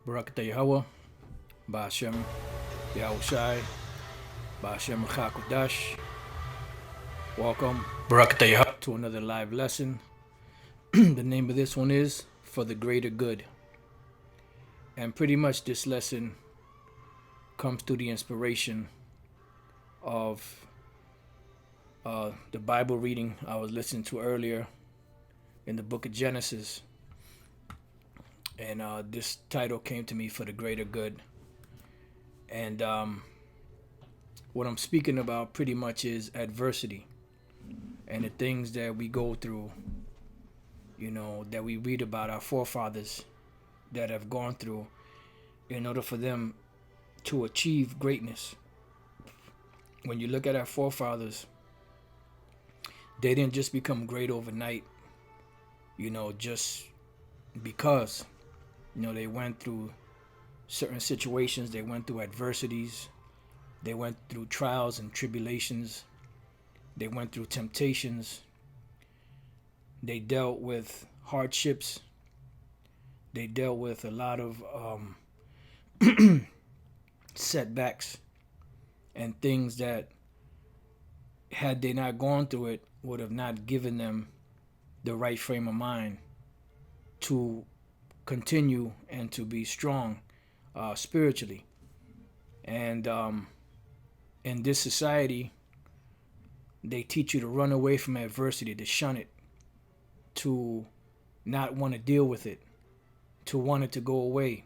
Barakata Yahweh, Ba'ashem Yahushai, Ba'ashem Chakudash. Welcome, Barakata Yahweh, to another live lesson. The name of this one is For the Greater Good. And pretty much this lesson comes through the inspiration of the Bible reading I was listening to earlier in the book of Genesis. And this title came to me, For the Greater Good. And what I'm speaking about pretty much is adversity and the things that we go through, you know, that we read about our forefathers that have gone through in order for them to achieve greatness. When you look at our forefathers, they didn't just become great overnight, you know, just because. You know, they went through certain situations, they went through adversities, they went through trials and tribulations, they went through temptations, they dealt with hardships, they dealt with a lot of setbacks and things that, had they not gone through it, would have not given them the right frame of mind to continue and to be strong spiritually. And in this society, they teach you to run away from adversity, to shun it, to not want to deal with it, to want it to go away,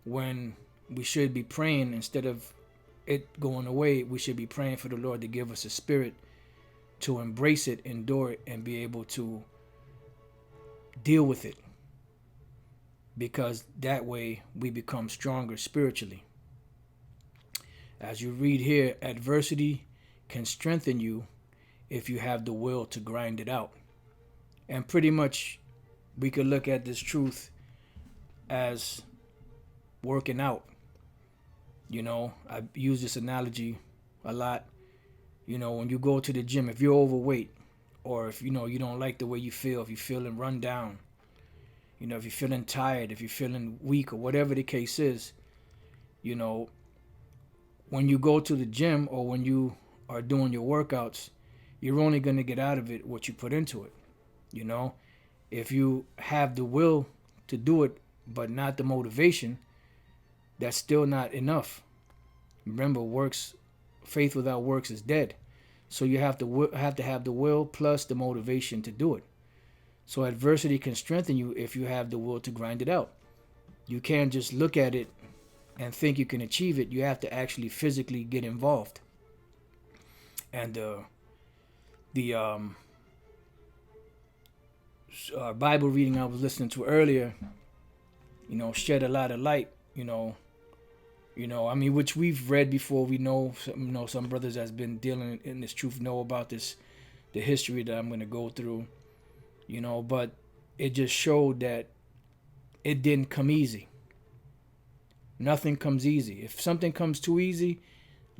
when we should be praying, instead of it going away, we should be praying for the Lord to give us a spirit to embrace it, endure it, and be able to deal with it. Because that way we become stronger spiritually. As you read here, adversity can strengthen you if you have the will to grind it out. And pretty much we could look at this truth as working out. You know, I use this analogy a lot. You know, when you go to the gym, if you're overweight, or if you know you don't like the way you feel, if you're feeling run down, you know, if you're feeling tired, if you're feeling weak, or whatever the case is, you know, when you go to the gym or when you are doing your workouts, you're only going to get out of it what you put into it. You know, if you have the will to do it, but not the motivation, that's still not enough. Remember, faith without works is dead. So you have to have the will plus the motivation to do it. So adversity can strengthen you if you have the will to grind it out. You can't just look at it and think you can achieve it. You have to actually physically get involved. And the Bible reading I was listening to earlier, you know, shed a lot of light. You know, I mean, which we've read before. We know, some brothers that's been dealing in this truth know about this, the history that I'm going to go through. You know, but it just showed that it didn't come easy. Nothing comes easy. If something comes too easy,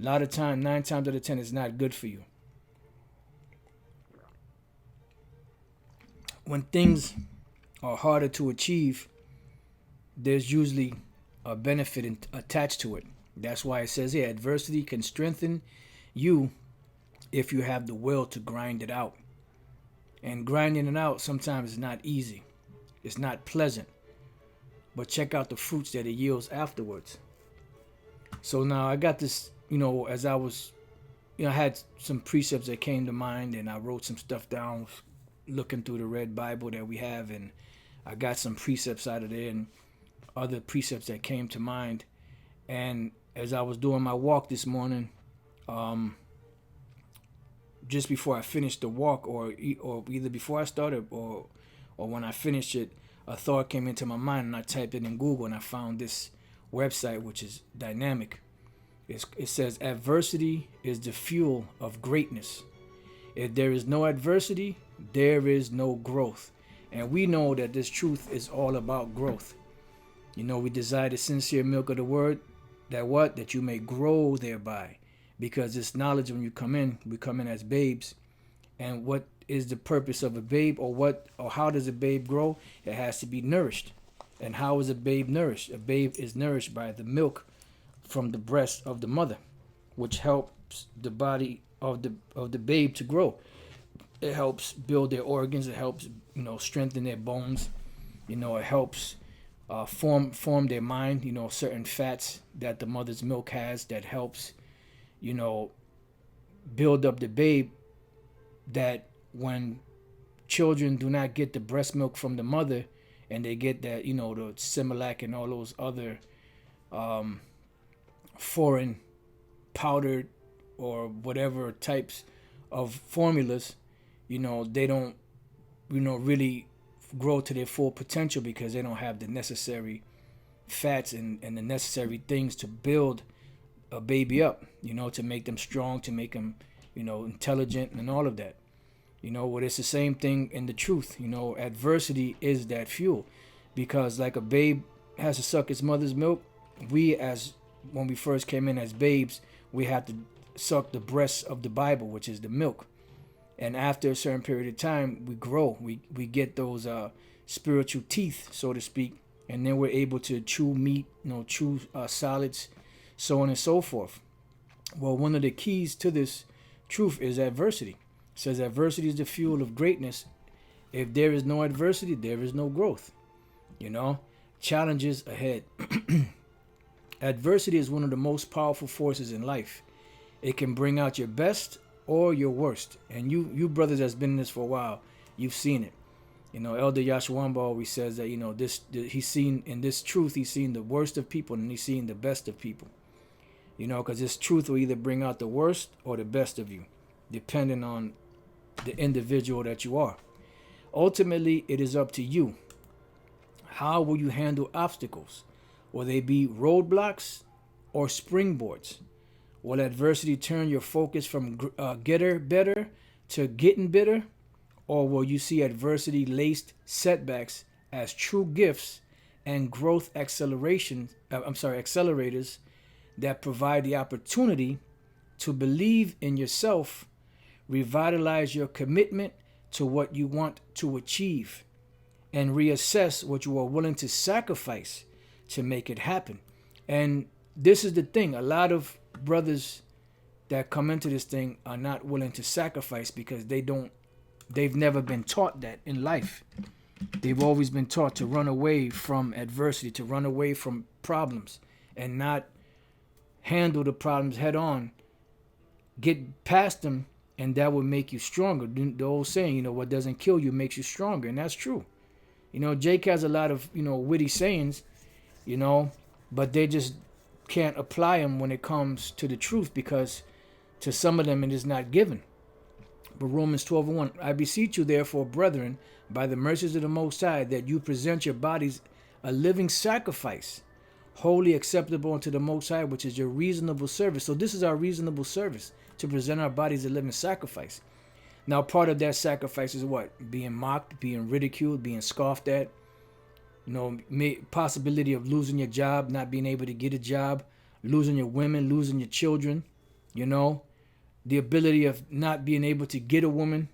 a lot of time, 9 times out of 10, it's not good for you. When things are harder to achieve, there's usually a benefit attached to it. That's why it says here, adversity can strengthen you if you have the will to grind it out. And grinding it out sometimes is not easy. It's not pleasant. But check out the fruits that it yields afterwards. So now I got this, you know, as I was, you know, I had some precepts that came to mind, and I wrote some stuff down looking through the red Bible that we have, and I got some precepts out of there and other precepts that came to mind. And as I was doing my walk this morning, just before I finished the walk, or either before I started or when I finished it, a thought came into my mind, and I typed it in Google, and I found this website, which is dynamic. It says, adversity is the fuel of greatness. If there is no adversity, there is no growth. And we know that this truth is all about growth. You know, we desire the sincere milk of the word, that you may grow thereby. Because this knowledge, when you come in, we come in as babes. And what is the purpose of a babe, or how does a babe grow? It has to be nourished. And how is a babe nourished? A babe is nourished by the milk from the breast of the mother, which helps the body of the babe to grow. It helps build their organs. It helps strengthen their bones. It helps form their mind. Certain fats that the mother's milk has that helps build up the babe. That when children do not get the breast milk from the mother, and they get that the Similac and all those other foreign powdered or whatever types of formulas, they don't really grow to their full potential because they don't have the necessary fats and the necessary things to build a baby up, to make them strong, to make them intelligent and all of that. It's the same thing in the truth. Adversity is that fuel, because like a babe has to suck its mother's milk, when we first came in as babes, we had to suck the breast of the Bible, which is the milk. And after a certain period of time, we grow. We get those spiritual teeth, so to speak, and then we're able to chew meat, chew solids, so on and so forth. Well, one of the keys to this truth is adversity. It says adversity is the fuel of greatness. If there is no adversity, there is no growth. Challenges ahead. Adversity is one of the most powerful forces in life. It can bring out your best or your worst. And you brothers that's been in this for a while, you've seen it. Elder Yashwamba always says that, he's seen in this truth, he's seen the worst of people and he's seen the best of people. Because this truth will either bring out the worst or the best of you, depending on the individual that you are. Ultimately, it is up to you. How will you handle obstacles? Will they be roadblocks or springboards? Will adversity turn your focus from getter better to getting better? Or will you see adversity-laced setbacks as true gifts and growth accelerators that provide the opportunity to believe in yourself, revitalize your commitment to what you want to achieve, and reassess what you are willing to sacrifice to make it happen? And this is the thing. A lot of brothers that come into this thing are not willing to sacrifice because they've never been taught that in life. They've always been taught to run away from adversity, to run away from problems, and not handle the problems head on, get past them, and that will make you stronger. The old saying, what doesn't kill you makes you stronger, and that's true. Jake has a lot of, witty sayings, but they just can't apply them when it comes to the truth, because to some of them it is not given. But Romans 12:1, I beseech you therefore, brethren, by the mercies of the Most High, that you present your bodies a living sacrifice, wholly acceptable unto the Most High, which is your reasonable service. So this is our reasonable service, to present our bodies a living sacrifice. Now, part of that sacrifice is what? Being mocked, being ridiculed, being scoffed at. Possibility of losing your job, not being able to get a job, losing your women, losing your children, the ability of not being able to get a woman,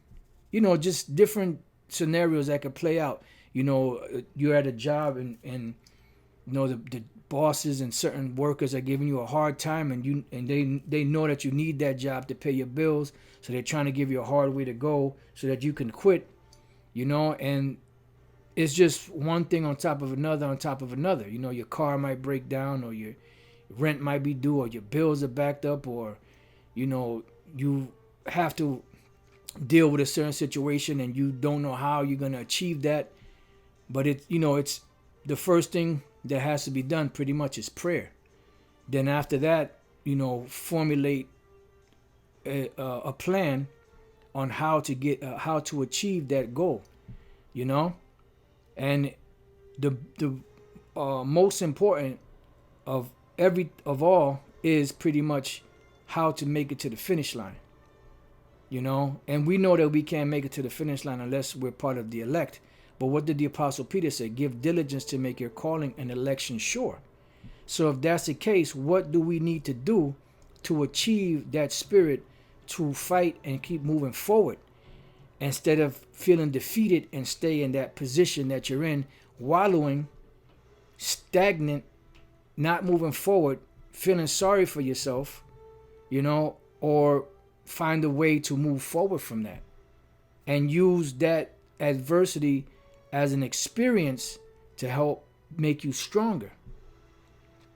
just different scenarios that could play out. You're at a job and the bosses and certain workers are giving you a hard time, and they know that you need that job to pay your bills, so they're trying to give you a hard way to go so that you can quit, and it's just one thing on top of another on top of another. Your car might break down, or your rent might be due, or your bills are backed up, or you have to deal with a certain situation and you don't know how you're going to achieve that. But it's the first thing that has to be done pretty much is prayer. Then after that, formulate a plan on how to achieve that goal, and the most important of all is pretty much how to make it to the finish line, and we know that we can't make it to the finish line unless we're part of the elect. But what did the Apostle Peter say? Give diligence to make your calling and election sure. So if that's the case, what do we need to do to achieve that spirit to fight and keep moving forward, instead of feeling defeated and stay in that position that you're in, wallowing stagnant, not moving forward, feeling sorry for yourself, or find a way to move forward from that and use that adversity as an experience to help make you stronger.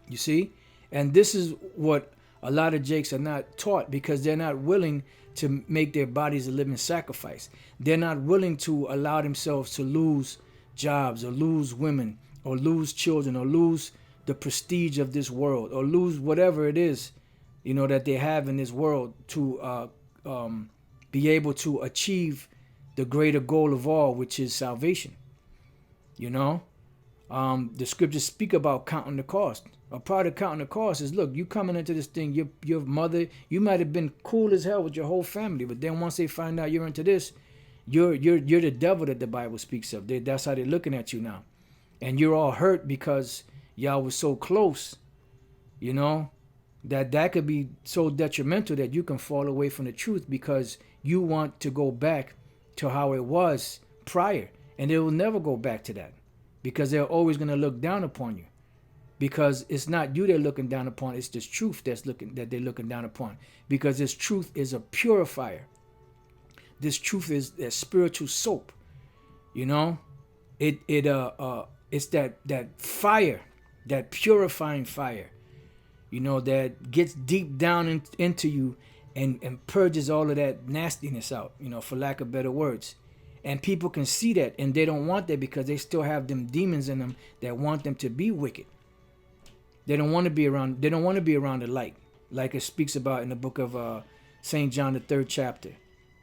You see? And this is what a lot of Jakes are not taught, because they're not willing to make their bodies a living sacrifice. They're not willing to allow themselves to lose jobs or lose women or lose children or lose the prestige of this world or lose whatever it is, that they have in this world to be able to achieve the greater goal of all, which is salvation. The scriptures speak about counting the cost. A part of counting the cost is, look, you coming into this thing, your mother, you might have been cool as hell with your whole family, but then once they find out you're into this, you're the devil that the Bible speaks of. That's how they're looking at you now. And you're all hurt because y'all was so close, that could be so detrimental that you can fall away from the truth because you want to go back to how it was prior. And they will never go back to that because they're always going to look down upon you, because it's not you they're looking down upon. It's this truth that they're looking down upon, because this truth is a purifier. This truth is a spiritual soap. It's that fire, that purifying fire, that gets deep down into you and purges all of that nastiness out, for lack of better words. And people can see that, and they don't want that because they still have them demons in them that want them to be wicked. They don't want to be around the light, like it speaks about in the book of St. John, the 3rd chapter.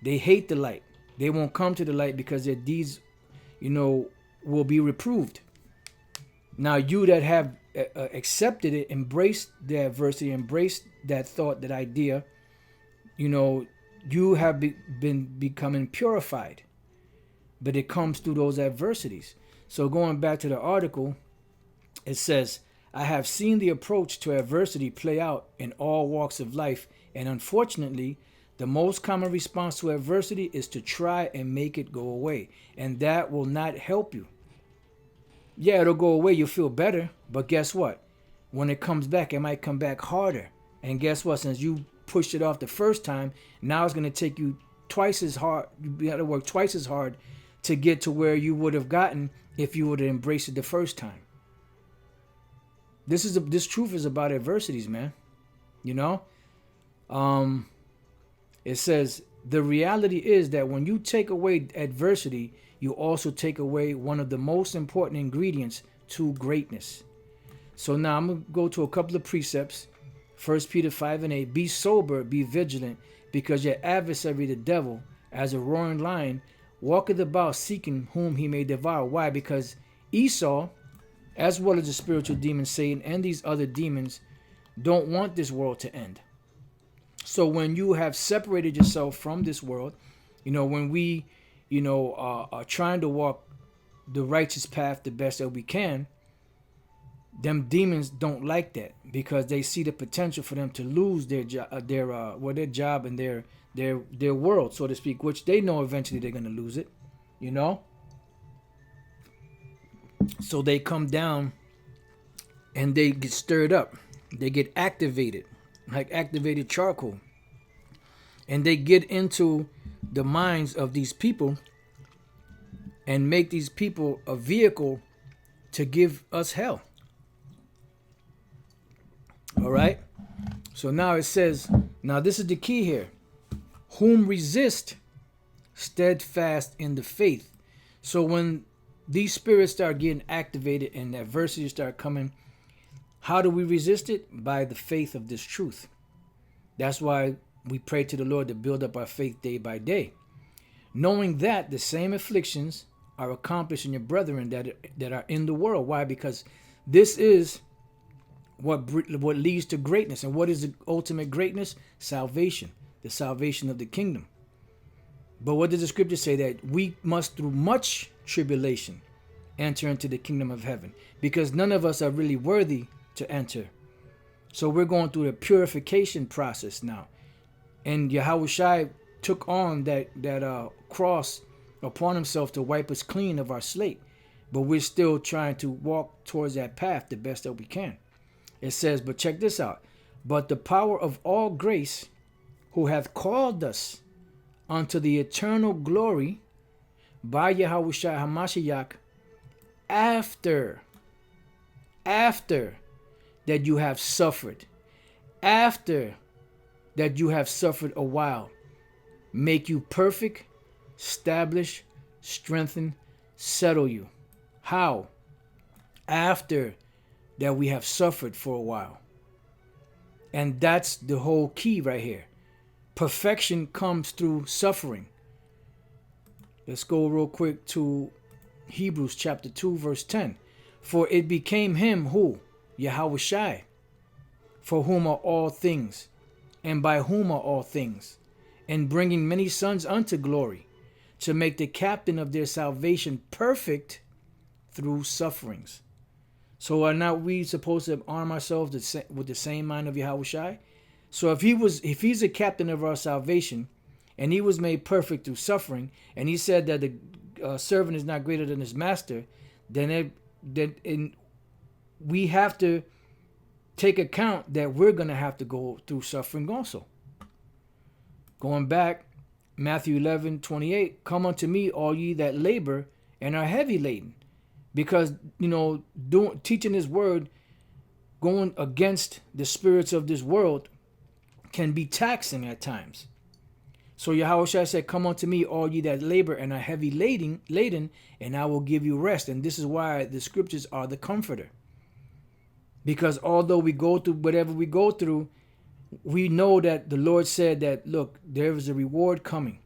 They hate the light. They won't come to the light because their deeds, will be reproved. Now, you that have accepted it, embraced the adversity, embraced that thought, that idea, you have been becoming purified. But it comes through those adversities. So going back to the article, it says, I have seen the approach to adversity play out in all walks of life, and unfortunately, the most common response to adversity is to try and make it go away, and that will not help you. Yeah, it'll go away, you'll feel better, but guess what? When it comes back, it might come back harder. And guess what? Since you pushed it off the first time, now it's going to take you twice as hard. You got to work twice as hard to get to where you would have gotten if you would have embraced it the first time. This truth is about adversities, man. It says, the reality is that when you take away adversity, you also take away one of the most important ingredients to greatness. So now I'm going to go to a couple of precepts. 1 Peter 5:8, be sober, be vigilant, because your adversary, the devil, as a roaring lion, walketh about seeking whom he may devour. Why? Because Esau, as well as the spiritual demon Satan and these other demons, don't want this world to end. So when you have separated yourself from this world, when we, are trying to walk the righteous path the best that we can, them demons don't like that because they see the potential for them to lose their job and their world, so to speak, which they know eventually they're going to lose it, So they come down and they get stirred up. They get activated, like activated charcoal. And they get into the minds of these people and make these people a vehicle to give us hell. All right? So now it says, now this is the key here. Whom resist steadfast in the faith. So when these spirits start getting activated and adversity start coming, how do we resist it? By the faith of this truth. That's why we pray to the Lord to build up our faith day by day, knowing that the same afflictions are accomplished in your brethren that are in the world. Why? Because this is what leads to greatness. And what is the ultimate greatness? Salvation, the salvation of the kingdom. But what does the scripture say? That we must, through much tribulation, enter into the kingdom of heaven, because none of us are really worthy to enter. So we're going through the purification process now. And Yahushua took on that cross upon himself to wipe us clean of our slate. but we're still trying to walk towards that path the best that we can. It says, but check this out. But the power of all grace, who hath called us unto the eternal glory by Yahushua HaMashiach, after that you have suffered, after that you have suffered a while, make you perfect, establish, strengthen, settle you. How? After that we have suffered for a while. And that's the whole key right here. Perfection comes through suffering. Let's go real quick to Hebrews chapter 2 verse 10. For it became him who? Yahushua, for whom are all things, and by whom are all things, and bringing many sons unto glory, to make the captain of their salvation perfect through sufferings. So are not we supposed to arm ourselves with the same mind of Yahushua? So if he's a captain of our salvation, and he was made perfect through suffering, and he said that the servant is not greater than his master, then we have to take account that we're going to have to go through suffering also. Going back, Matthew 11:28, come unto me, all ye that labor and are heavy laden. Because, teaching his word, going against the spirits of this world can be taxing at times. So Yahushua said, come unto me, all ye that labor and are heavy laden, and I will give you rest. And this is why the scriptures are the comforter. Because although we go through whatever we go through, we know that the Lord said that, look, there is a reward coming.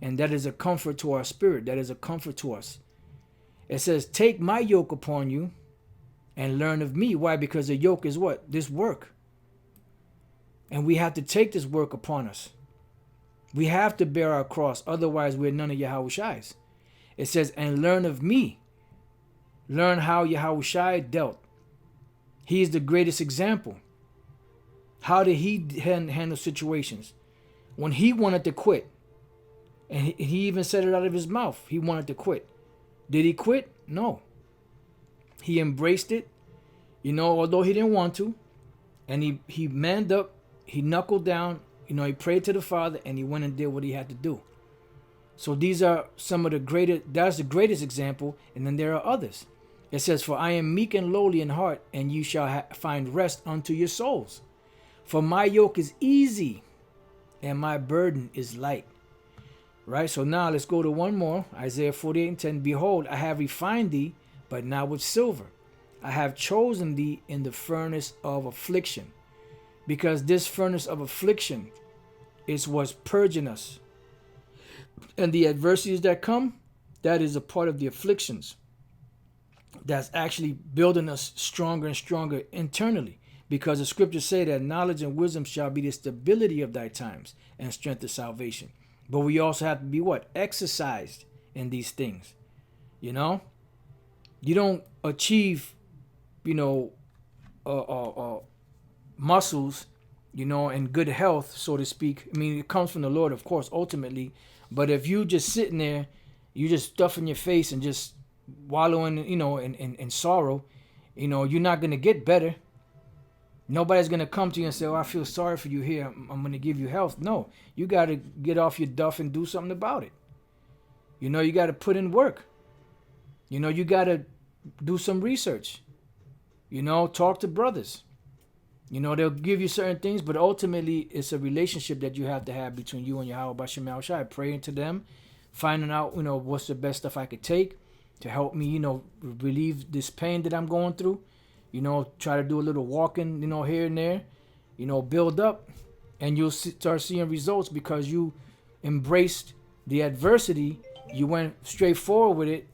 And that is a comfort to our spirit. That is a comfort to us. It says, take my yoke upon you and learn of me. Why? Because the yoke is what? This work. And we have to take this work upon us. We have to bear our cross. Otherwise, we're none of Yahushua's. It says, and learn of me. Learn how Yahushua dealt. He is the greatest example. How did he handle situations? When he wanted to quit, and he even said it out of his mouth, he wanted to quit. Did he quit? No. He embraced it, although he didn't want to. And he manned up, he knuckled down, he prayed to the Father, and he went and did what he had to do. So these are some of the that's the greatest example, and then there are others. It says, for I am meek and lowly in heart, and you shall find rest unto your souls. For my yoke is easy, and my burden is light. Right? So now let's go to one more. Isaiah 48:10. Behold, I have refined thee, but not with silver. I have chosen thee in the furnace of affliction. Because this furnace of affliction is what's purging us. And the adversities that come, that is a part of the afflictions. That's actually building us stronger and stronger internally. Because the scriptures say that knowledge and wisdom shall be the stability of thy times and strength of salvation. But we also have to be what? Exercised in these things. You don't achieve, muscles, and good health, so to speak. I mean, it comes from the Lord, of course, ultimately. But if you just sitting there, you just stuffing your face and just wallowing, in sorrow, you're not going to get better. Nobody's going to come to you and say, oh, I feel sorry for you here. I'm going to give you health. No, you got to get off your duff and do something about it. You got to put in work. You got to do some research. Talk to brothers. They'll give you certain things, but ultimately it's a relationship that you have to have between you and Yahweh Bashem Yahushua. Praying to them, finding out, what's the best stuff I could take to help me, relieve this pain that I'm going through. Try to do a little walking, here and there, build up, and you'll start seeing results because you embraced the adversity. You went straight forward with it.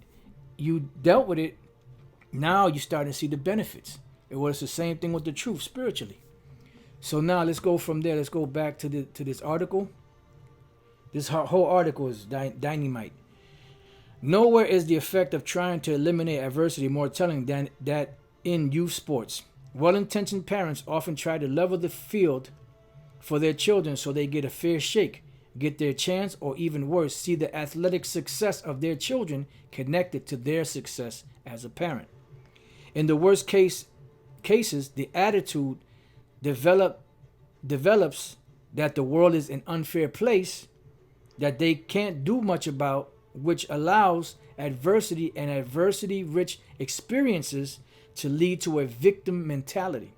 You dealt with it. Now you're starting to see the benefits. It was the same thing with the truth spiritually. So now let's go from there. Let's go back to this article. This whole article is dynamite. Nowhere is the effect of trying to eliminate adversity more telling than that in youth sports. Well-intentioned parents often try to level the field for their children so they get a fair shake, get their chance, or even worse, see the athletic success of their children connected to their success as a parent. In the worst cases, the attitude develops that the world is an unfair place that they can't do much about, which allows adversity and adversity-rich experiences to lead to a victim mentality.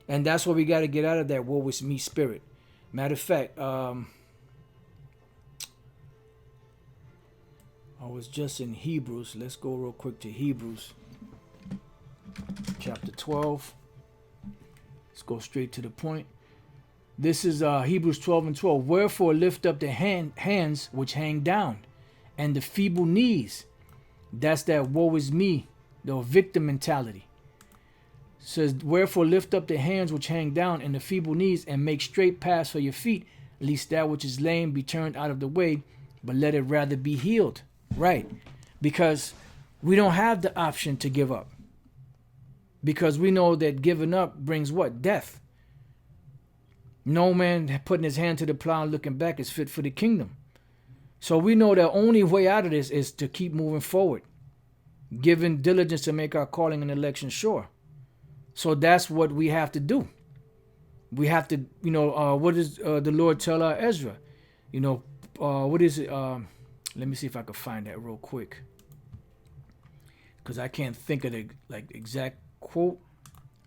And that's what we got to get out of that woe is me spirit. Matter of fact, I was just in Hebrews. Let's go real quick to Hebrews chapter 12. Let's go straight to the point. This is Hebrews 12 and 12. Wherefore lift up the hands which hang down, and the feeble knees. That's that woe is me, the victim mentality. It says, wherefore lift up the hands which hang down, and the feeble knees, and make straight paths for your feet, lest that which is lame be turned out of the way, but let it rather be healed. Right. Because we don't have the option to give up. Because we know that giving up brings what? Death. No man putting his hand to the plow and looking back is fit for the kingdom. So we know the only way out of this is to keep moving forward, giving diligence to make our calling and election sure. So that's what we have to do. We have to, what does the Lord tell Ezra? What is it? Let me see if I can find that real quick, because I can't think of the exact quote.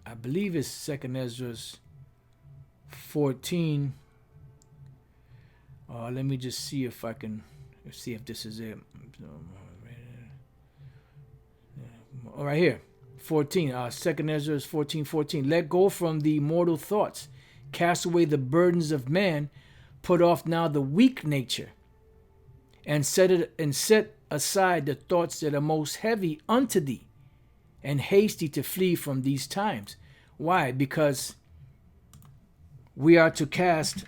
I believe it's 2nd Ezra's 14. Let me just see if I can see if this is it. All right, here 14. 2nd Ezra's 14:14. Let go from the mortal thoughts, cast away the burdens of man, put off now the weak nature, and set aside the thoughts that are most heavy unto thee, and hasty to flee from these times. Why? Because we are to cast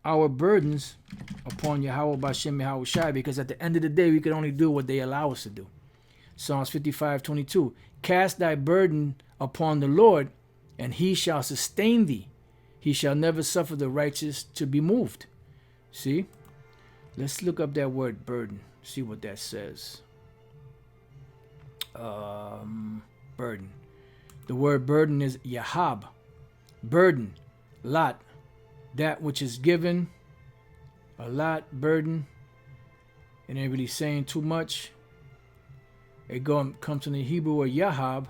our burdens upon Yahweh Bashem Yahweh Shai, because at the end of the day we can only do what they allow us to do. Psalms 55:22. Cast thy burden upon the Lord, and he shall sustain thee. He shall never suffer the righteous to be moved. See? Let's look up that word burden. See what that says. Burden. The word burden is Yahab. Burden. Lot. That which is given. A lot. Burden. It ain't really saying too much. It comes from the Hebrew word Yahab.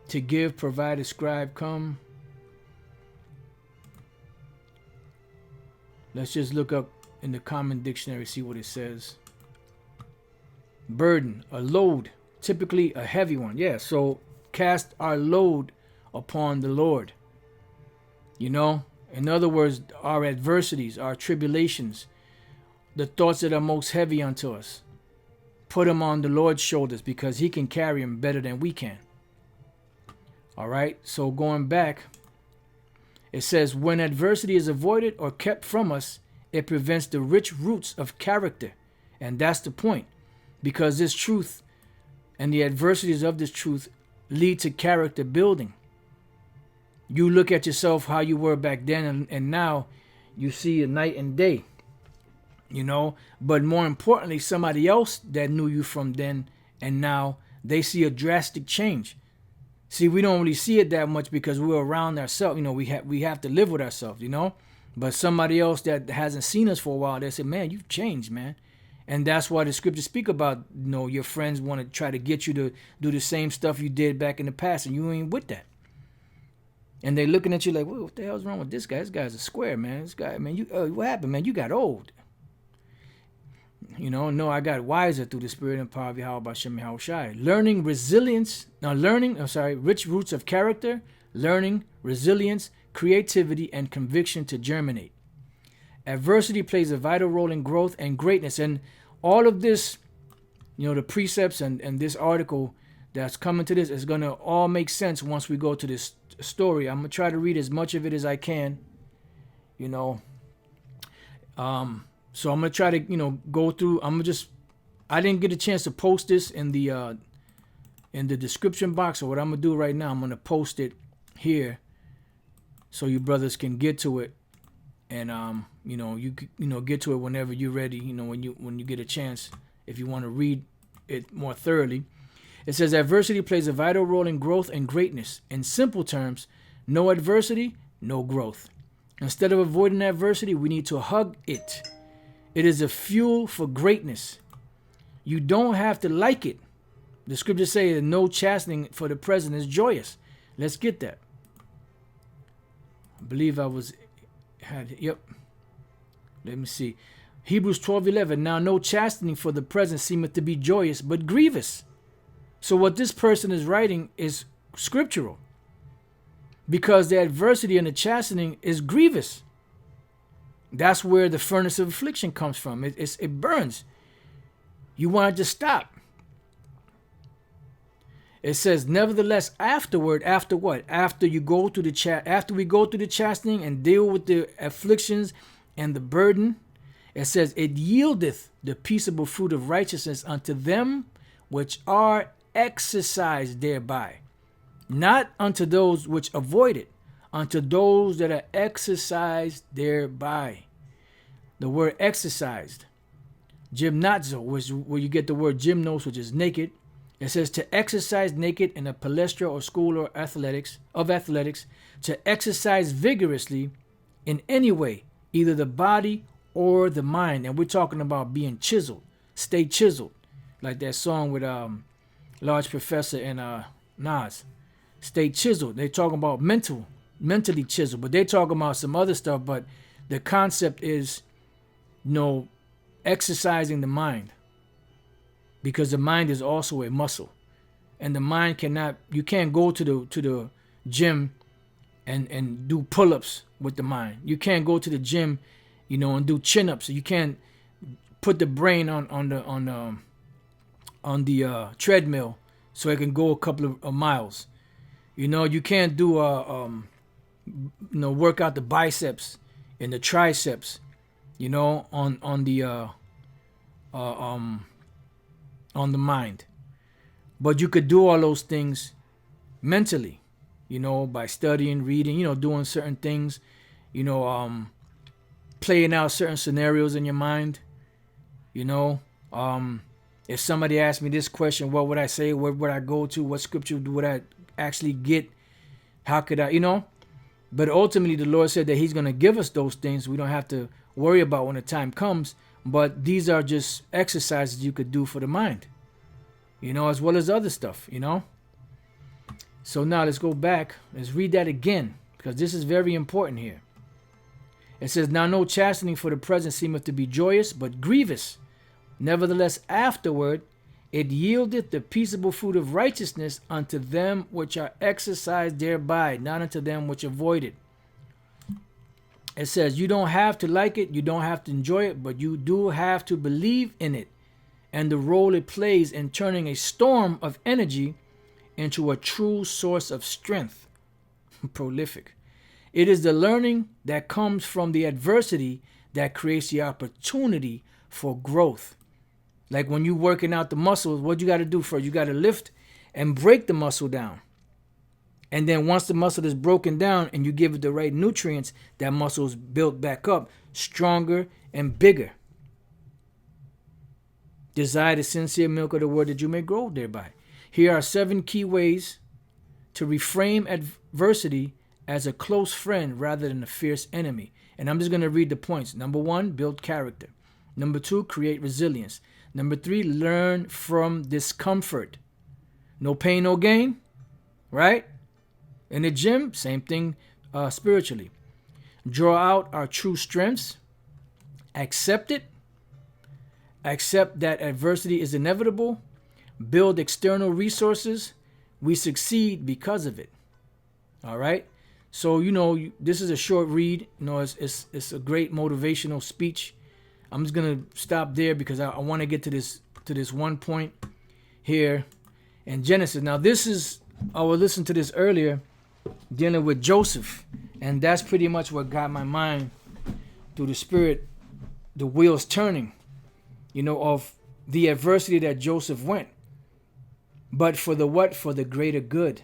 To give, provide, ascribe, come. Let's just look up in the common dictionary, see what it says. Burden, a load, typically a heavy one. Yeah, so cast our load upon the Lord. In other words, our adversities, our tribulations, the thoughts that are most heavy unto us, put them on the Lord's shoulders, because he can carry them better than we can. All right, so going back, it says, when adversity is avoided or kept from us, it prevents the rich roots of character. And that's the point. Because this truth and the adversities of this truth lead to character building. You look at yourself how you were back then, and now you see a night and day. But more importantly, somebody else that knew you from then and now, they see a drastic change. See, we don't really see it that much because we're around ourselves. We have to live with ourselves, But somebody else that hasn't seen us for a while, they say, man, you've changed, man. And that's why the scriptures speak about, your friends want to try to get you to do the same stuff you did back in the past, and you ain't with that. And they looking at you like, what the hell's wrong with this guy? This guy's a square, man. This guy, man, what happened, man? You got old. No, I got wiser through the spirit and power of Yahweh Bashem Yahweh Shai. Rich roots of character, learning, resilience, creativity, and conviction to germinate. Adversity plays a vital role in growth and greatness. And all of this, the precepts and this article that's coming to this is going to all make sense once we go to this story. I'm going to try to read as much of it as I can, So I'm going to try to, go through. I didn't get a chance to post this in the description box. So what I'm going to do right now, I'm going to post it here so you brothers can get to it And you get to it whenever you're ready. When you get a chance, if you want to read it more thoroughly. It says adversity plays a vital role in growth and greatness. In simple terms, no adversity, no growth. Instead of avoiding adversity, we need to hug it. It is a fuel for greatness. You don't have to like it. The scriptures say that no chastening for the present is joyous. Let's get that. I believe yep. Let me see. Hebrews 12:11. Now no chastening for the present seemeth to be joyous, but grievous. So what this person is writing is scriptural. Because the adversity and the chastening is grievous. That's where the furnace of affliction comes from. It burns. You want it to stop. It says, nevertheless, afterward, after what? After you go through after we go through the chastening and deal with the afflictions and the burden, it says, it yieldeth the peaceable fruit of righteousness unto them which are exercised thereby. Not unto those which avoid it, unto those that are exercised thereby. The word exercised, gymnazo, where you get the word gymnos, which is naked. It says to exercise naked in a palestra or school or athletics, to exercise vigorously in any way, either the body or the mind. And we're talking about being chiseled, stay chiseled, like that song with Large Professor and Nas. Stay chiseled. They're talking about mentally chiseled, but they're talking about some other stuff. But the concept is, exercising the mind, because the mind is also a muscle, and the mind you can't go to the gym and do pull-ups with the mind. You can't go to the gym, and do chin-ups. You can't put the brain on the treadmill so it can go a couple of miles. You can't do work out the biceps and the triceps, on the mind. But you could do all those things mentally, by studying, reading, doing certain things, playing out certain scenarios in your mind. If somebody asked me this question, what would I say? Where would I go to? What scripture would I actually get? How could I, But ultimately, the Lord said that he's going to give us those things. We don't have to worry about when the time comes. But these are just exercises you could do for the mind, as well as other stuff, So now let's go back. Let's read that again, because this is very important here. It says, now no chastening for the present seemeth to be joyous, but grievous. Nevertheless, afterward, it yieldeth the peaceable fruit of righteousness unto them which are exercised thereby, not unto them which avoid it. It says you don't have to like it, you don't have to enjoy it, but you do have to believe in it and the role it plays in turning a storm of energy into a true source of strength. Prolific. It is the learning that comes from the adversity that creates the opportunity for growth. Like when you're working out the muscles, what you got to do first? You got to lift and break the muscle down. And then once the muscle is broken down and you give it the right nutrients, that muscle is built back up, stronger and bigger. Desire the sincere milk of the word that you may grow thereby. Here are 7 key ways to reframe adversity as a close friend rather than a fierce enemy. And I'm just going to read the points. Number 1, build character. Number 2, create resilience. Number 3, learn from discomfort. No pain, no gain, right? In the gym, same thing spiritually. Draw out our true strengths. Accept it. Accept that adversity is inevitable. Build external resources. We succeed because of it. All right? So, this is a short read. It's a great motivational speech. I'm just going to stop there because I want to get to this one point here in Genesis. Now, I was listening to this earlier, dealing with Joseph, and that's pretty much what got my mind through the Spirit, the wheels turning, of the adversity that Joseph went. But for the what? For the greater good.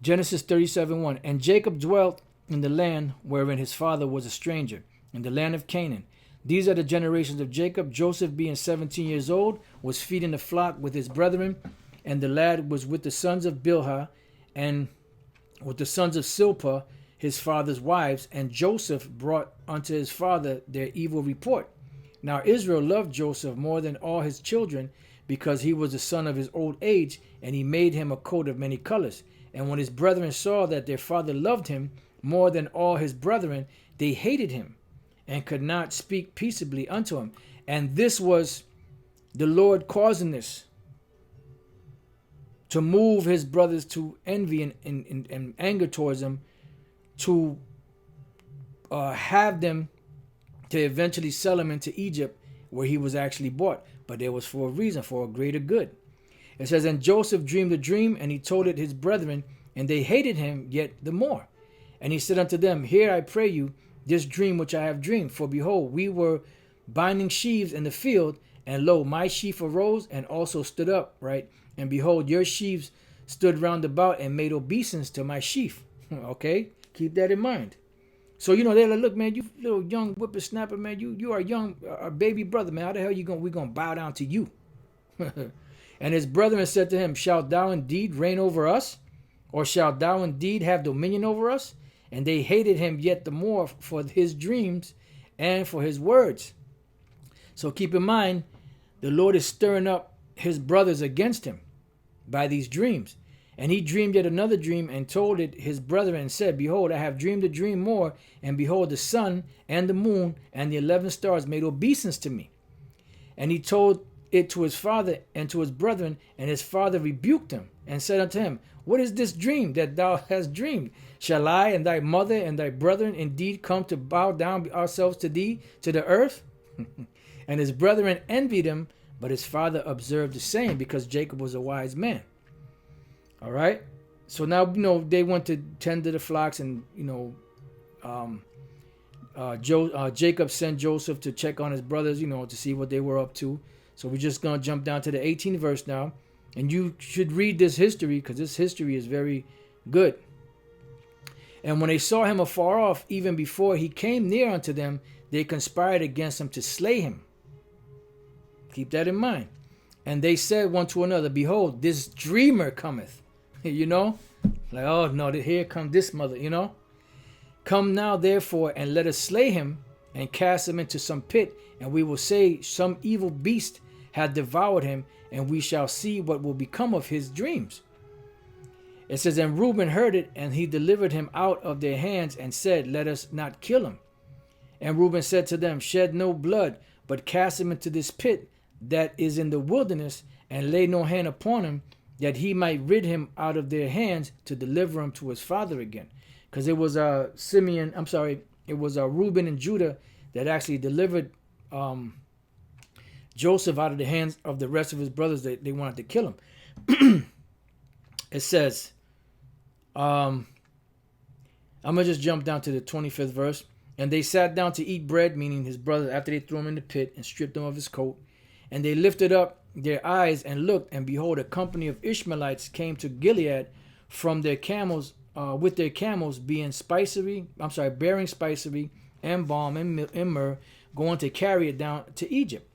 Genesis 37:1. And Jacob dwelt in the land wherein his father was a stranger, in the land of Canaan. These are the generations of Jacob. Joseph, being 17 years old, was feeding the flock with his brethren, and the lad was with the sons of Bilhah and with the sons of Silpah, his father's wives, and Joseph brought unto his father their evil report. Now Israel loved Joseph more than all his children, because he was the son of his old age, and he made him a coat of many colors. And when his brethren saw that their father loved him more than all his brethren, they hated him, and could not speak peaceably unto him. And this was the Lord causing this, to move his brothers to envy and anger towards him, to have them to eventually sell him into Egypt, where he was actually bought. But there was for a reason, for a greater good. It says, and Joseph dreamed a dream, and he told it his brethren, and they hated him yet the more. And he said unto them, hear, I pray you, this dream which I have dreamed. For behold, we were binding sheaves in the field, and lo, my sheaf arose and also stood up, right? And behold, your sheaves stood round about and made obeisance to my sheaf. Okay, keep that in mind. So, they're like, look, man, you little young whippersnapper, man, you are young, our baby brother, man. How the hell we gonna bow down to you? And his brethren said to him, shalt thou indeed reign over us? Or shalt thou indeed have dominion over us? And they hated him yet the more for his dreams and for his words. So keep in mind, the Lord is stirring up his brothers against him by these dreams. And he dreamed yet another dream, and told it his brethren, and said, behold, I have dreamed a dream more, and behold, the sun and the moon and the 11 stars made obeisance to me. And he told it to his father and to his brethren, and his father rebuked him, and said unto him, what is this dream that thou hast dreamed? Shall I and thy mother and thy brethren indeed come to bow down ourselves to thee, to the earth? And his brethren envied him, but his father observed the same, because Jacob was a wise man. All right. So now, they went to tend to the flocks, and, Jacob sent Joseph to check on his brothers, to see what they were up to. So we're just going to jump down to the 18th verse now. And you should read this history, because this history is very good. And when they saw him afar off, even before he came near unto them, they conspired against him to slay him. Keep that in mind. And they said one to another, behold, this dreamer cometh. Like, oh no, here come this mother, Come now, therefore, and let us slay him, and cast him into some pit, and we will say some evil beast hath devoured him, and we shall see what will become of his dreams. It says, and Reuben heard it, and he delivered him out of their hands, and said, let us not kill him. And Reuben said to them, shed no blood, but cast him into this pit that is in the wilderness, and lay no hand upon him, that he might rid him out of their hands, to deliver him to his father again. Because it was it was Reuben and Judah that actually delivered Joseph out of the hands of the rest of his brothers that they wanted to kill him. It says, I'm going to just jump down to the 25th verse. And they sat down to eat bread, meaning his brothers, after they threw him in the pit and stripped him of his coat. And they lifted up their eyes and looked, and behold, a company of Ishmaelites came to Gilead from their camels, with their camels bearing spicery and balm and myrrh, going to carry it down to Egypt.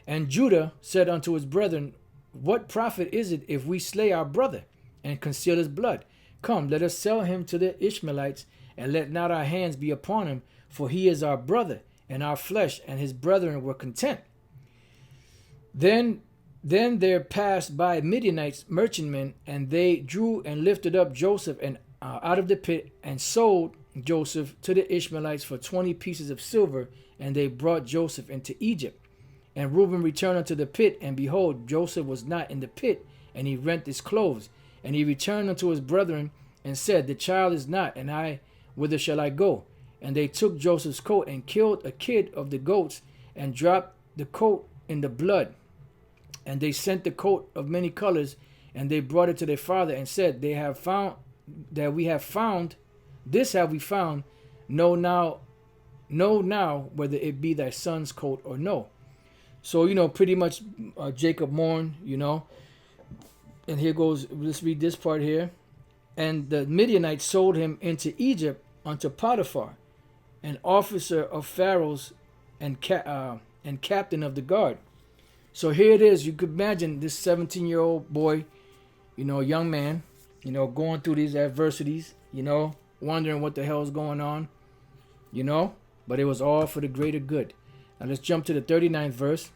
And Judah said unto his brethren, what profit is it if we slay our brother and conceal his blood? Come, let us sell him to the Ishmaelites, and let not our hands be upon him, for he is our brother and our flesh. And his brethren were content. Then there passed by Midianites merchantmen, and they drew and lifted up Joseph and out of the pit, and sold Joseph to the Ishmaelites for 20 pieces of silver, and they brought Joseph into Egypt. And Reuben returned unto the pit, and behold, Joseph was not in the pit, and he rent his clothes. And he returned unto his brethren, and said, the child is not, and I, whither shall I go? And they took Joseph's coat, and killed a kid of the goats, and dropped the coat in the blood. And they sent the coat of many colors, and they brought it to their father, and said, we have found, this have we found, know now whether it be thy son's coat or no. So, pretty much Jacob mourned, And here goes, let's read this part here. And the Midianites sold him into Egypt unto Potiphar, an officer of Pharaoh's and captain of the guard. So here it is. You could imagine this 17-year-old boy, young man, going through these adversities, wondering what the hell is going on, but it was all for the greater good. Now let's jump to the 39th verse.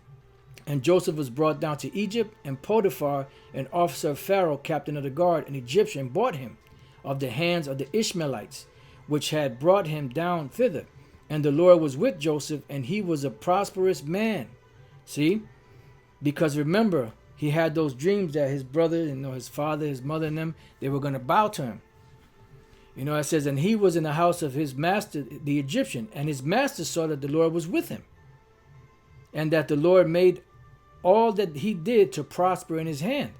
And Joseph was brought down to Egypt, and Potiphar, an officer of Pharaoh, captain of the guard, an Egyptian, bought him of the hands of the Ishmaelites, which had brought him down thither. And the Lord was with Joseph, and he was a prosperous man. See? Because remember, he had those dreams that his brother, his father, his mother, and them, they were going to bow to him. It says, and he was in the house of his master, the Egyptian, and his master saw that the Lord was with him, and that the Lord made all that he did to prosper in his hand.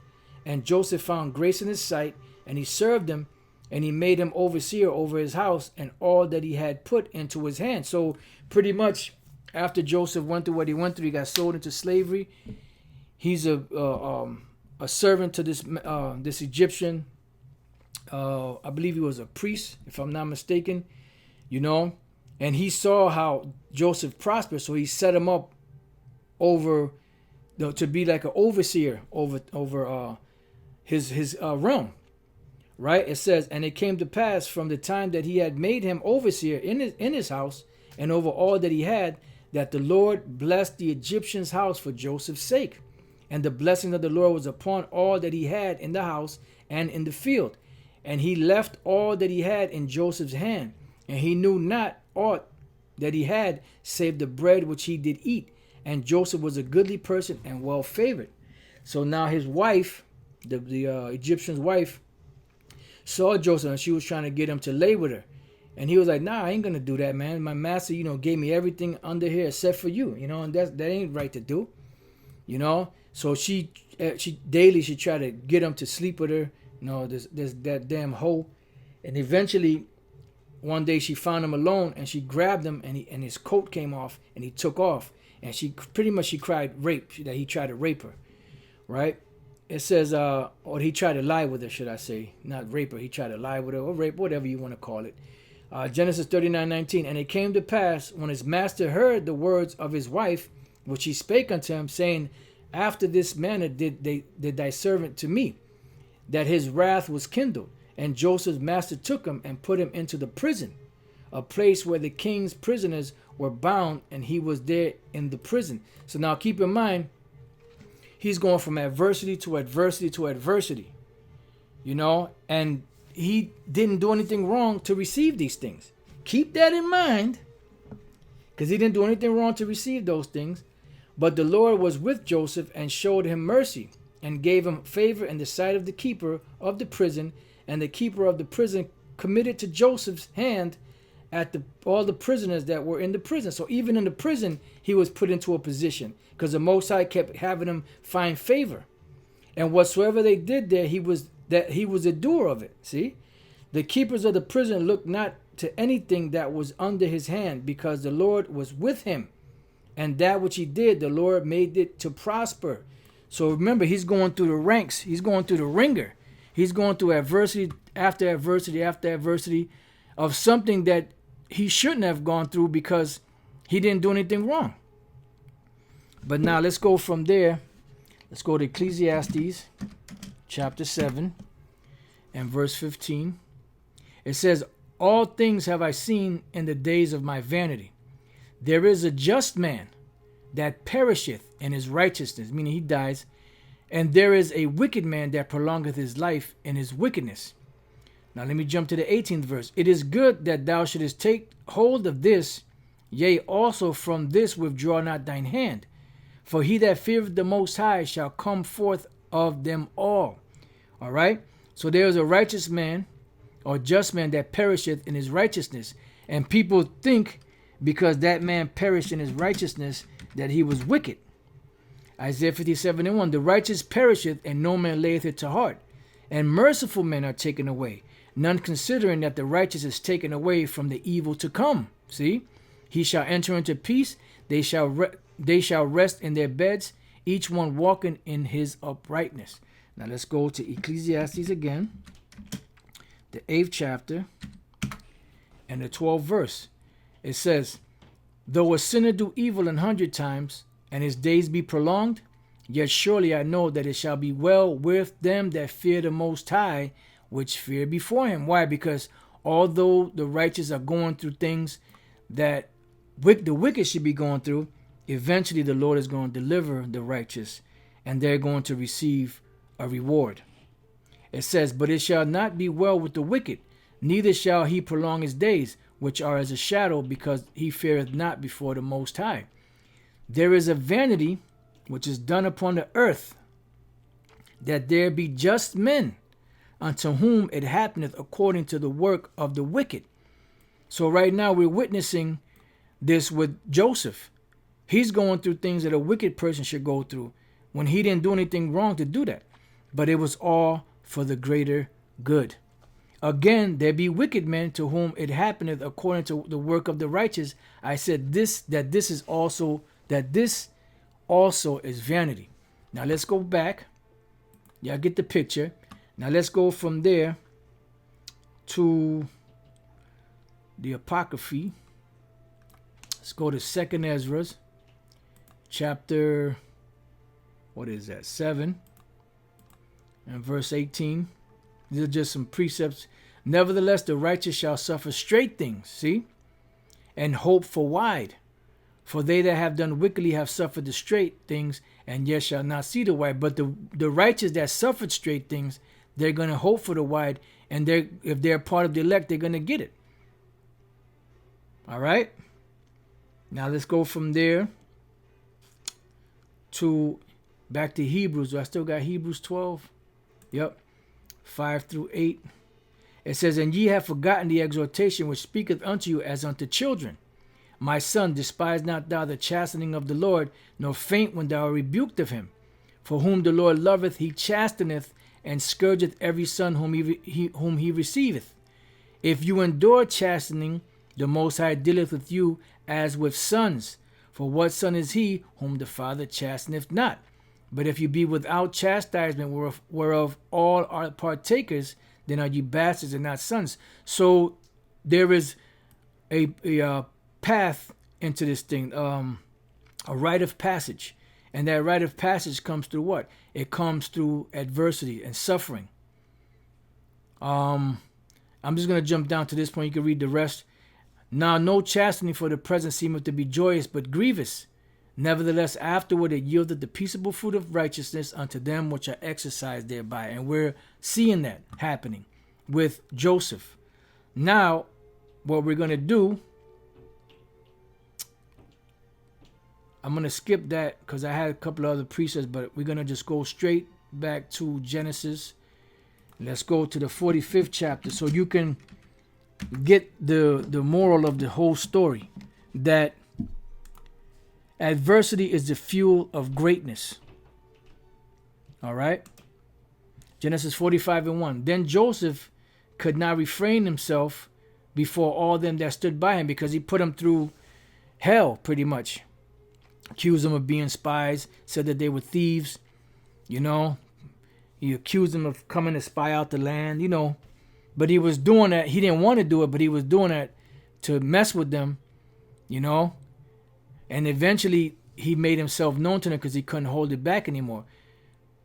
And Joseph found grace in his sight, and he served him, and he made him overseer over his house and all that he had put into his hand. So pretty much after Joseph went through what he went through, he got sold into slavery. He's a servant to this Egyptian. I believe he was a priest, if I'm not mistaken, and he saw how Joseph prospered, so he set him up over to be like an overseer over his realm, right? It says, and it came to pass from the time that he had made him overseer in his house and over all that he had, that the Lord blessed the Egyptian's house for Joseph's sake. And the blessing of the Lord was upon all that he had in the house and in the field. And he left all that he had in Joseph's hand, and he knew not aught that he had save the bread which he did eat. And Joseph was a goodly person and well favored. So now his wife, the Egyptian's wife, saw Joseph, and she was trying to get him to lay with her. And he was like, nah, I ain't gonna do that, man. My master, gave me everything under here except for you, and that ain't right to do, So she daily tried to get him to sleep with her, this that damn hoe. And eventually, one day she found him alone, and she grabbed him, and his coat came off, and he took off, and she cried rape, that he tried to rape her, right? It says, or he tried to lie with her, should I say, not rape her. He tried to lie with her or rape, whatever you want to call it. Genesis 39:19, and it came to pass when his master heard the words of his wife, which he spake unto him, saying, after this manner did thy servant to me, that his wrath was kindled. And Joseph's master took him and put him into the prison, a place where the king's prisoners were bound, and he was there in the prison. So now keep in mind, he's going from adversity to adversity to adversity, and he didn't do anything wrong to receive these things. Keep that in mind, because he didn't do anything wrong to receive those things. But the Lord was with Joseph and showed him mercy and gave him favor in the sight of the keeper of the prison. And the keeper of the prison committed to Joseph's hand all the prisoners that were in the prison. So even in the prison, he was put into a position, because the Most High kept having him find favor. And whatsoever they did there, he was a doer of it. See, the keepers of the prison looked not to anything that was under his hand, because the Lord was with him. And that which he did, the Lord made it to prosper. So remember, he's going through the ranks. He's going through the ringer. He's going through adversity after adversity after adversity of something that he shouldn't have gone through, because he didn't do anything wrong. But now let's go from there. Let's go to Ecclesiastes chapter 7 and verse 15. It says, all things have I seen in the days of my vanity. There is a just man that perisheth in his righteousness, meaning he dies, and there is a wicked man that prolongeth his life in his wickedness. Now let me jump to the 18th verse. It is good that thou shouldest take hold of this, yea, also from this withdraw not thine hand. For he that feareth the Most High shall come forth of them all. All right? So there is a righteous man or just man that perisheth in his righteousness. And people think because that man perished in his righteousness that he was wicked. Isaiah 57:1, the righteous perisheth, and no man layeth it to heart. And merciful men are taken away, none considering that the righteous is taken away from the evil to come. See? He shall enter into peace, they shall rest in their beds, each one walking in his uprightness. Now let's go to Ecclesiastes again, the 8th chapter, And the 12th verse, it says, though a sinner do evil 100 times, and his days be prolonged, yet surely I know that it shall be well with them that fear the Most High, which fear before him. Why? Because although the righteous are going through things that the wicked should be going through, eventually the Lord is going to deliver the righteous, and they're going to receive a reward. It says, but it shall not be well with the wicked, neither shall he prolong his days, which are as a shadow, because he feareth not before the Most High. There is a vanity which is done upon the earth, that there be just men, unto whom it happeneth according to the work of the wicked. So right now we're witnessing this with Joseph. He's going through things that a wicked person should go through, when he didn't do anything wrong to do that. But it was all for the greater good. Again, there be wicked men to whom it happeneth according to the work of the righteous. I said this also is vanity. Now let's go back. Y'all get the picture. Now let's go from there to the Apocryphy. Let's go to 2nd Ezra, chapter, 7 and verse 18. These are just some precepts. Nevertheless, the righteous shall suffer straight things, see, and hope for wide. For they that have done wickedly have suffered the straight things, and yet shall not see the wide. But the righteous that suffered straight things, they're going to hope for the wide, and if they're part of the elect, they're going to get it. All right? Now let's go from there to back to Hebrews. Do I still got Hebrews 12? Yep. 5 through 8. It says, and ye have forgotten the exhortation which speaketh unto you as unto children. My son, despise not thou the chastening of the Lord, nor faint when thou art rebuked of him. For whom the Lord loveth, he chasteneth, and scourgeth every son whom he receiveth. If you endure chastening, the Most High dealeth with you as with sons. For what son is he whom the Father chasteneth not? But if you be without chastisement, whereof all are partakers, then are you bastards and not sons. So there is a path into this thing, a rite of passage. And that rite of passage comes through what? It comes through adversity and suffering. I'm just going to jump down to this point. You can read the rest. Now no chastening for the present seemeth to be joyous, but grievous. Nevertheless, afterward it yielded the peaceable fruit of righteousness unto them which are exercised thereby. And we're seeing that happening with Joseph. Now, what we're going to do, I'm going to skip that because I had a couple of other precepts, but we're going to just go straight back to Genesis. Let's go to the 45th chapter so you can get the moral of the whole story, that adversity is the fuel of greatness. All right. Genesis 45:1. Then Joseph could not refrain himself before all them that stood by him, because he put them through hell pretty much. Accused them of being spies, said that they were thieves. You know, he accused them of coming to spy out the land, you know. But he was doing that. He didn't want to do it, but he was doing that to mess with them, you know. And eventually he made himself known to them because he couldn't hold it back anymore.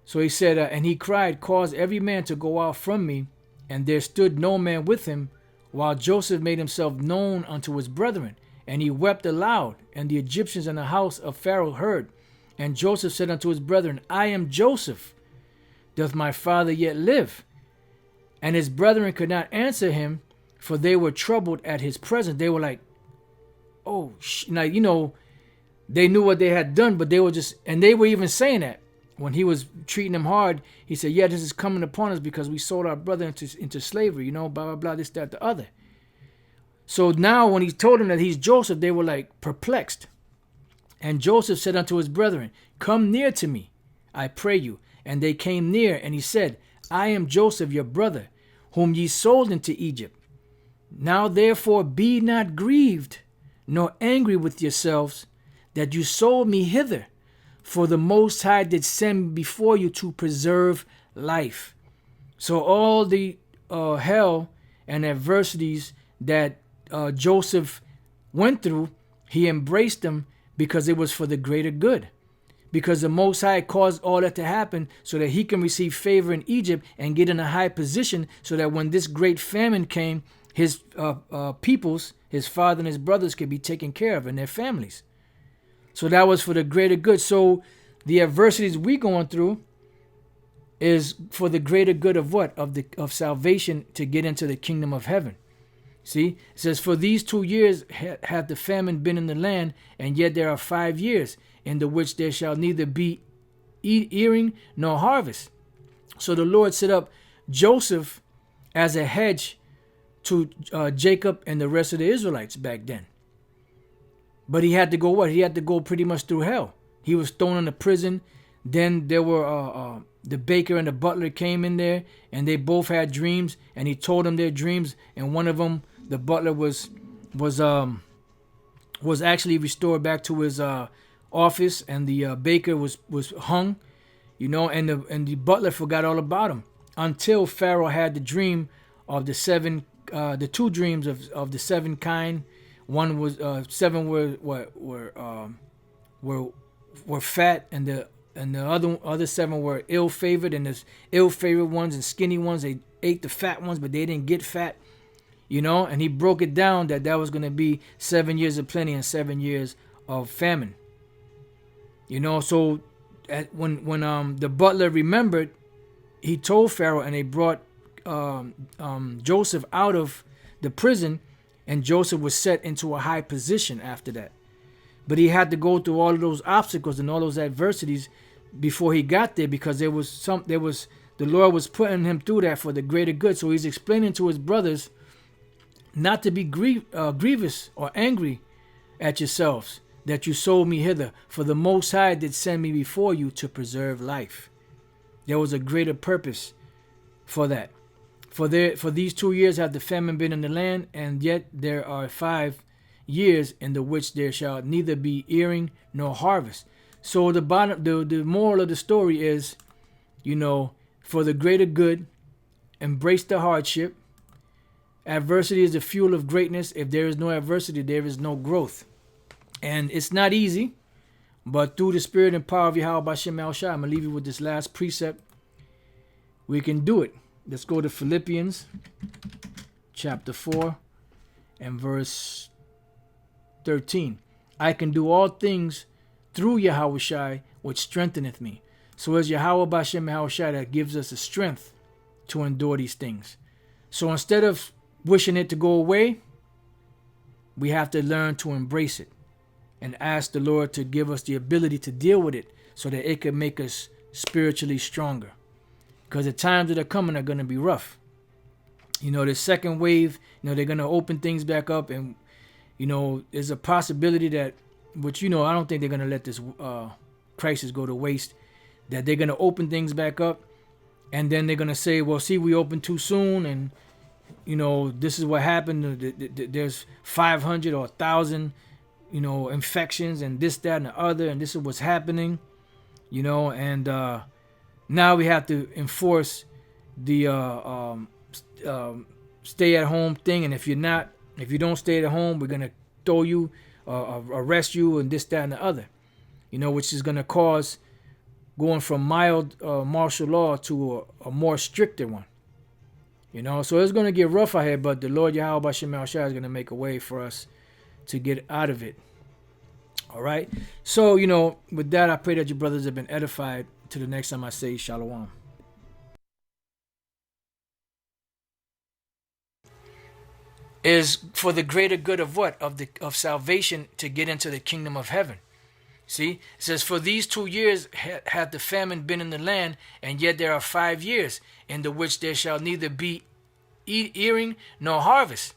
So he said, and he cried, cause every man to go out from me. And there stood no man with him, while Joseph made himself known unto his brethren. And he wept aloud, and the Egyptians in the house of Pharaoh heard. And Joseph said unto his brethren, I am Joseph. Doth my father yet live? And his brethren could not answer him, for they were troubled at his presence. They were like, oh, now, you know, they knew what they had done, but they were just, and they were even saying that when he was treating them hard. He said, yeah, this is coming upon us because we sold our brother into slavery, you know, blah, blah, blah, this, that, the other. So now when he told them that he's Joseph, they were like perplexed. And Joseph said unto his brethren, come near to me, I pray you. And they came near, and he said, I am Joseph, your brother, whom ye sold into Egypt. Now therefore be not grieved, nor angry with yourselves, that you sold me hither. For the Most High did send me before you to preserve life. So all the hell and adversities that Joseph went through, he embraced them because it was for the greater good. Because the Most High caused all that to happen so that he can receive favor in Egypt and get in a high position, so that when this great famine came, his peoples, his father and his brothers, could be taken care of and their families. So that was for the greater good. So the adversities we going through is for the greater good of what? Of salvation, to get into the kingdom of heaven. See, it says, for these 2 years hath the famine been in the land, and yet there are 5 years in the which there shall neither be earing nor harvest. So the Lord set up Joseph as a hedge to Jacob and the rest of the Israelites back then. But he had to go what? He had to go pretty much through hell. He was thrown into prison. Then there were the baker and the butler came in there, and they both had dreams, and he told them their dreams. And one of them, the butler, was actually restored back to his office, and the baker was hung, and the butler forgot all about him until Pharaoh had the dream of the two dreams of the 7 kind. One was 7 were fat, and the other 7 were ill-favored, and there's ill-favored ones and skinny ones. They ate the fat ones, but they didn't get fat, and he broke it down that was going to be 7 years of plenty and 7 years of famine. So when the butler remembered, he told Pharaoh, and they brought Joseph out of the prison, and Joseph was set into a high position after that. But he had to go through all of those obstacles and all those adversities before he got there, because the Lord was putting him through that for the greater good. So he's explaining to his brothers not to be grievous or angry at yourselves that you sold me hither, for the Most High did send me before you to preserve life. There was a greater purpose for that. For these 2 years hath the famine been in the land, and yet there are 5 years in the which there shall neither be earing nor harvest. So the moral of the story is, for the greater good, embrace the hardship. Adversity is the fuel of greatness. If there is no adversity, there is no growth. And it's not easy, but through the spirit and power of Yahweh Bashem El Shai, I'm going to leave you with this last precept. We can do it. Let's go to Philippians chapter 4 and verse 13. I can do all things through Yahweh Shai, which strengtheneth me. So it's Yahweh Bashem El Shai that gives us the strength to endure these things. So instead of wishing it to go away, we have to learn to embrace it and ask the Lord to give us the ability to deal with it, so that it can make us spiritually stronger. Because the times that are coming are going to be rough. The second wave, they're going to open things back up, and there's a possibility that, which I don't think they're going to let this crisis go to waste, that they're going to open things back up, and then they're going to say, well, see, we opened too soon, and this is what happened. There's 500 or 1,000 infections, and this, that, and the other, and this is what's happening, and now we have to enforce the stay at home thing. And if you don't stay at home, we're gonna throw you, arrest you, and this, that, and the other, which is gonna cause going from mild martial law to a more stricter one. So it's gonna get rough out here, but the Lord Yahweh Bashem El Shai is gonna make a way for us to get out of it. All right. So, with that, I pray that your brothers have been edified. Till the next time I say Shalom. Is for the greater good of what? Of salvation, to get into the kingdom of heaven. See, it says, for these 2 years hath the famine been in the land, and yet there are 5 years in the which there shall neither be earing nor harvest.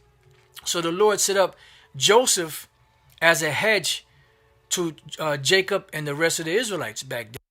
So the Lord set up Joseph as a hedge to Jacob and the rest of the Israelites back then.